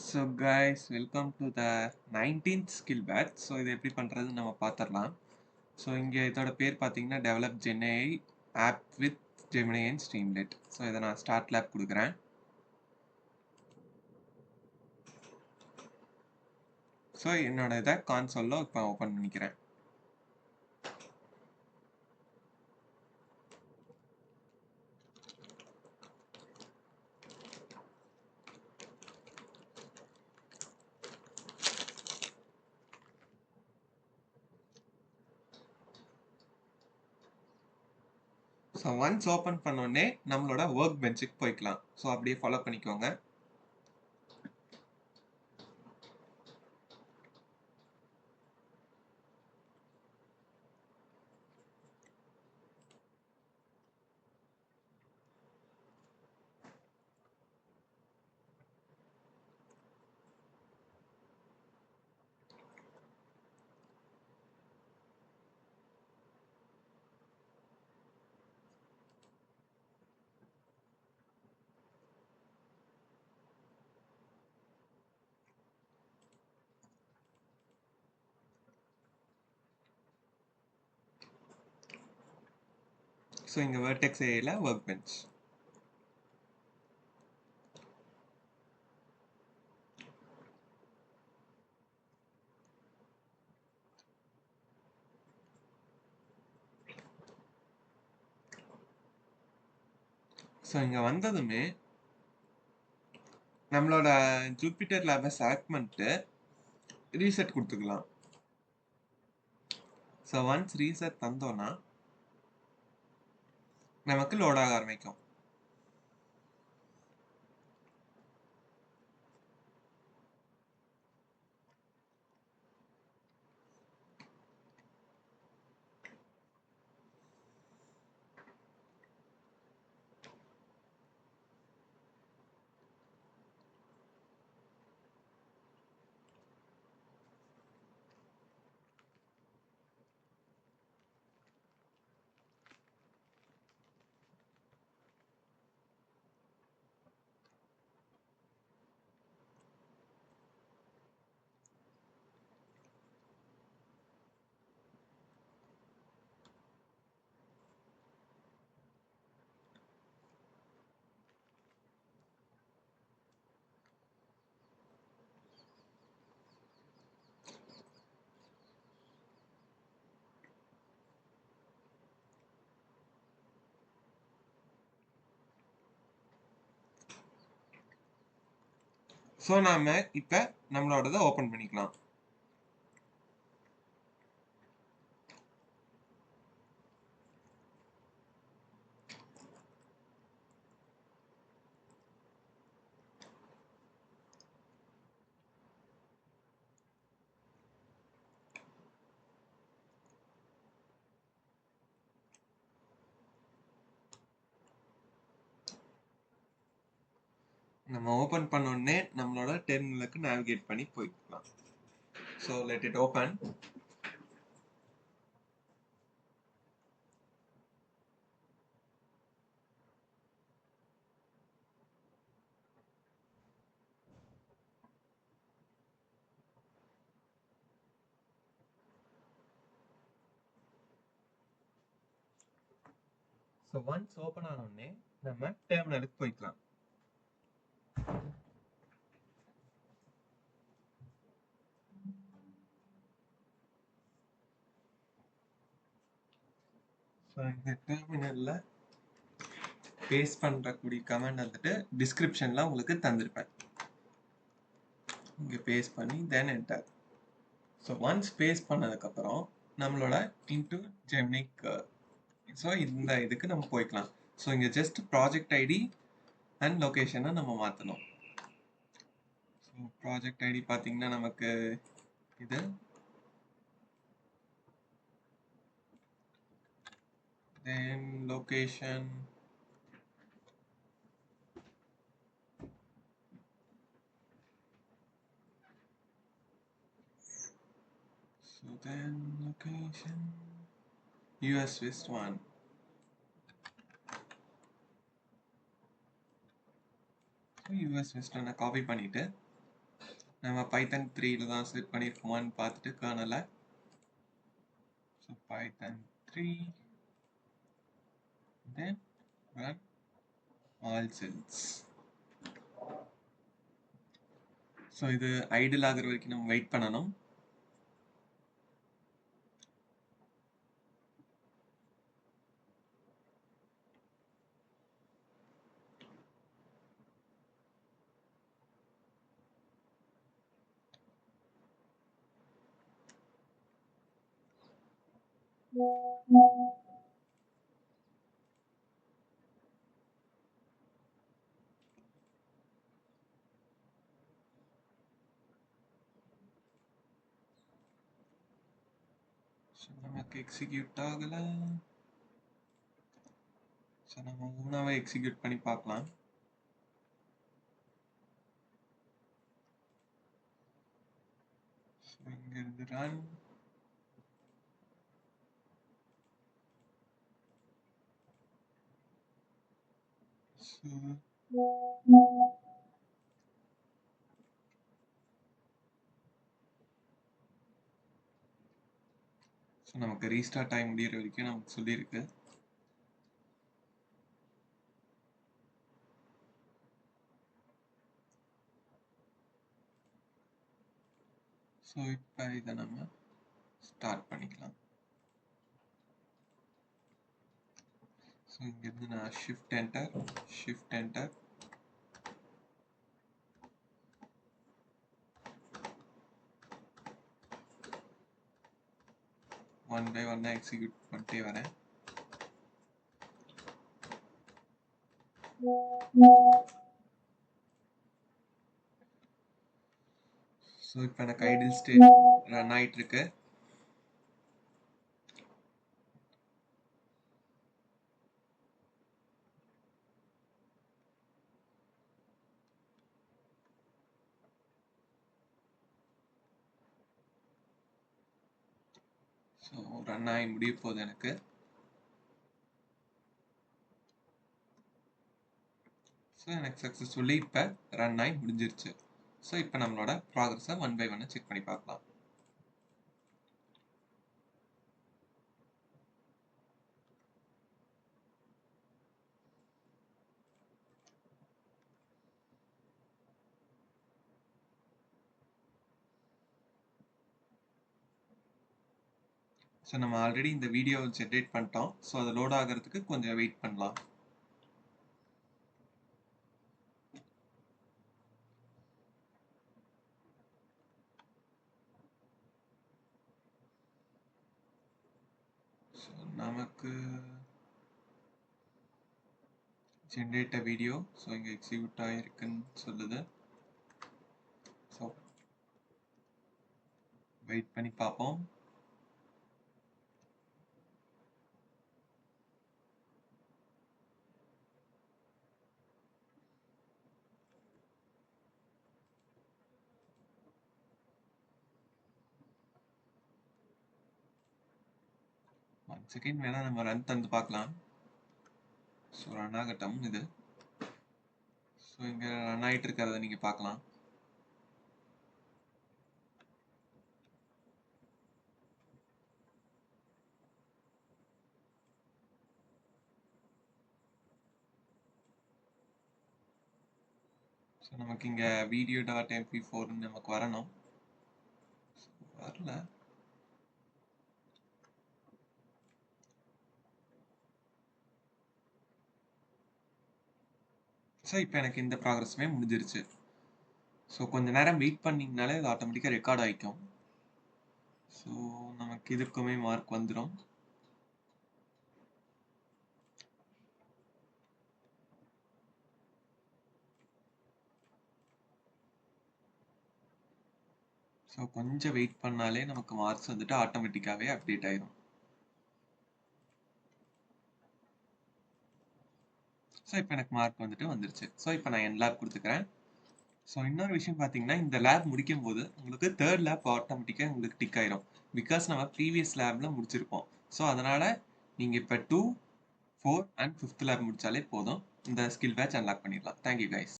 So guys, welcome to the 19th skill batch. So இது எப்படி பண்ணுறதுன்னு நம்ம பார்த்துடலாம். ஸோ இங்கே இதோட பேர் பார்த்தீங்கன்னா develop gen AI app with Gemini and Streamlit. So இதை நான் ஸ்டார்ட் லேப் கொடுக்குறேன். ஸோ என்னோட இதை கான்சோலில் இப்போ ஓப்பன் பண்ணிக்கிறேன். ஸோ ஒன்ஸ் ஓப்பன் பண்ணோடனே நம்மளோட ஒர்க் பெஞ்சுக்கு போய்க்கலாம். ஸோ அப்படியே ஃபாலோ பண்ணிக்கோங்க. ஸோ இங்கே வெர்டெக்ஸ் ஏஐல ஒர்க் பெஞ்ச். ஸோ இங்கே வந்ததுமே நம்மளோட ஜூபிட்டர் லேபை செலக்ட் பண்ணிட்டு ரீசெட் கொடுத்துக்கலாம். ஸோ ஒன்ஸ் ரீசெட் தந்தோன்னா நமக்கு லோட் ஆக ஆரம்பிக்கும். ஸோ நாம இப்போ நம்மளோடதை ஓப்பன் பண்ணிக்கலாம். நம்ம ஓப்பன் பண்ண உடனே நம்மளோட டெர்மினலுக்கு நேவிகேட் பண்ணி போய்க்கலாம். So let it open. So once open ஆன உடனே நம்ம டெர்மினலுக்கு போய்க்கலாம். ஸோ இந்த டெர்மினலில் பேஸ்ட் பண்ணுறக்கூடிய கமெண்ட் வந்துட்டு டிஸ்கிரிப்ஷனில் உங்களுக்கு தந்திருப்பேன். இங்கே பேஸ்ட் பண்ணி தென் என்டர். ஸோ ஒன்ஸ் பேஸ்ட் பண்ணதுக்கப்புறம் நம்மளோட இன்டு ஜெமினிக். ஸோ இந்த இதுக்கு நம்ம போய்க்கலாம். ஸோ இங்கே ஜஸ்ட் ப்ராஜெக்ட் ஐடி அண்ட் லொக்கேஷனை நம்ம மாற்றணும். ஸோ ப்ராஜெக்ட் ஐடி பார்த்தீங்கன்னா நமக்கு இது, then location, so then location US West 1. So US West நான் காப்பி பண்ணிட்டு நம்ம பைத்தன் 3ல தான் செட் பண்ணியிருக்கோமான்னு பார்த்துட்டு கர்னலை. So Python 3 then run all cells. So இது ஐடில் ஆகிற வரைக்கும் நம்ம வெயிட் பண்ணணும். ஸோ நமக்கு எக்ஸிக்யூட் ஆகலை. ஸோ நம்ம மூணாவே எக்ஸிக்யூட் பண்ணி பார்க்கலாம். ஸோ இங்கிருந்து ரன். ஸோ நமக்கு ரீஸ்டார்ட் ஆகி முடிகிற வரைக்கும் நமக்கு சொல்லியிருக்கு. ஸோ இப்போ இதை நம்ம ஸ்டார்ட் பண்ணிக்கலாம். ஸோ இங்கேருந்து நான் ஷிஃப்ட் என்டர் ஒன் பை ஒன்னாக எக்ஸிக்யூட் பண்ணிட்டே வரேன். ஸோ இப்போ எனக்கு ஐடில் ஸ்டேட் ரன் ஆகிட்டு இருக்கு. ஸோ ரன் ஆகி முடிய போகுது எனக்கு. ஸோ எனக்கு சக்ஸஸ்ஃபுல்லி இப்போ ரன் ஆகி முடிஞ்சிருச்சு. ஸோ இப்போ நம்மளோட ப்ராக்ரஸை ஒன் பை ஒன்னாக செக் பண்ணி பார்க்கலாம். ஸோ நம்ம ஆல்ரெடி இந்த வீடியோ ஜென்ரேட் பண்ணிட்டோம். ஸோ அது லோட் ஆகிறதுக்கு கொஞ்சம் வெயிட் பண்ணலாம். ஸோ நமக்கு ஜென்ரேட் வீடியோ ஸோ இங்கே எக்ஸிக்யூட் ஆகிருக்குன்னு சொல்லுது. ஸோ வெயிட் பண்ணி பார்ப்போம். ஒன் செகண்ட் வேணா நம்ம ரன் தந்து பார்க்கலாம். ஸோ ரன் ஆகட்டும் இது. ஸோ இங்கே ரன் ஆகிட்டு இருக்கிறத நீங்கள் பார்க்கலாம். ஸோ நமக்கு இங்கே வீடியோ டாட் MP4 நமக்கு வரணும். வரல. ஸோ இப்போ எனக்கு இந்த ப்ராக்ரஸுமே முடிஞ்சிருச்சு. ஸோ கொஞ்ச நேரம் வெயிட் பண்ணிங்கனாலே அது ஆட்டோமேட்டிக்காக ரெக்கார்ட் ஆகிக்கும். ஸோ நமக்கு இதுக்குமே மார்க் வந்துடும். ஸோ கொஞ்சம் வெயிட் பண்ணாலே நமக்கு மார்க்ஸ் வந்துட்டு ஆட்டோமேட்டிக்காகவே அப்டேட் ஆயிடும். ஸோ இப்போ எனக்கு மார்க் வந்துட்டு வந்துருச்சு. ஸோ இப்போ நான் என் லேப் கொடுத்துக்கிறேன். ஸோ இன்னொரு விஷயம் பார்த்தீங்கன்னா, இந்த லேப் முடிக்கும் போது உங்களுக்கு தேர்ட் லேப் ஆட்டோமேட்டிக்காக உங்களுக்கு டிக் ஆயிரும். பிகாஸ் நம்ம ப்ரீவியஸ் லேப்ல முடிச்சிருப்போம். ஸோ அதனால நீங்கள் இப்போ 2, 4 அண்ட் 5th லேப் முடிச்சாலே போதும். இந்த ஸ்கில் பேட்ச் அன்லாக் பண்ணிடலாம். Thank you guys.